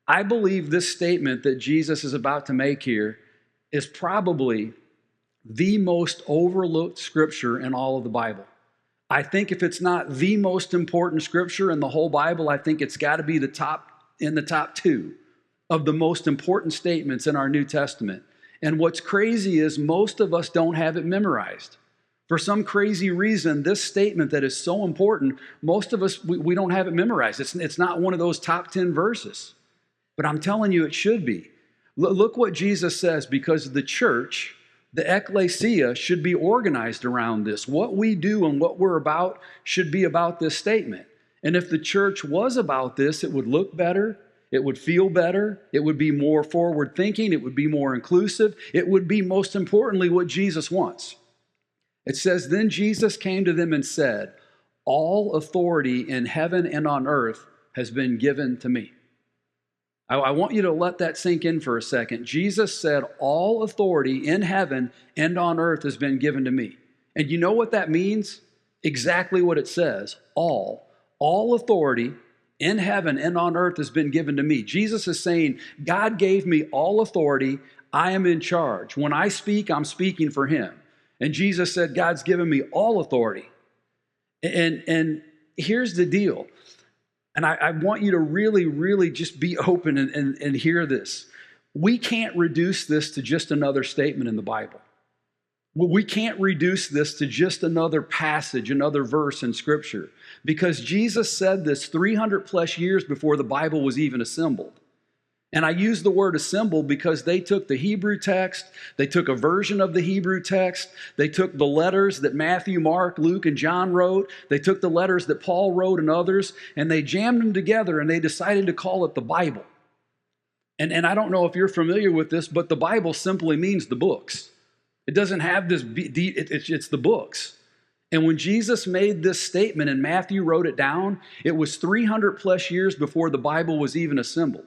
I believe this statement that Jesus is about to make here is probably the most overlooked scripture in all of the Bible. I think if it's not the most important scripture in the whole Bible, I think it's got to be the top two of the most important statements in our New Testament. And what's crazy is most of us don't have it memorized. For some crazy reason, this statement that is so important, most of us, we don't have it memorized. It's not one of those top 10 verses. But I'm telling you, it should be. Look what Jesus says, because the church, the ecclesia, should be organized around this. What we do and what we're about should be about this statement. And if the church was about this, it would look better. It would feel better. It would be more forward thinking. It would be more inclusive. It would be, most importantly, what Jesus wants. It says, then Jesus came to them and said, all authority in heaven and on earth has been given to me. I want you to let that sink in for a second. Jesus said, all authority in heaven and on earth has been given to me. And you know what that means? Exactly what it says. All authority in heaven and on earth has been given to me. Jesus is saying, God gave me all authority. I am in charge. When I speak, I'm speaking for him. And Jesus said, God's given me all authority. And here's the deal. And I want you to really, really just be open and hear this. We can't reduce this to just another statement in the Bible. We can't reduce this to just another passage, another verse in Scripture, because Jesus said this 300 plus years before the Bible was even assembled. And I use the word assemble because they took the Hebrew text, they took a version of the Hebrew text, they took the letters that Matthew, Mark, Luke, and John wrote, they took the letters that Paul wrote and others, and they jammed them together and they decided to call it the Bible. And I don't know if you're familiar with this, but the Bible simply means the books. It doesn't have this, it's the books. And when Jesus made this statement and Matthew wrote it down, it was 300 plus years before the Bible was even assembled.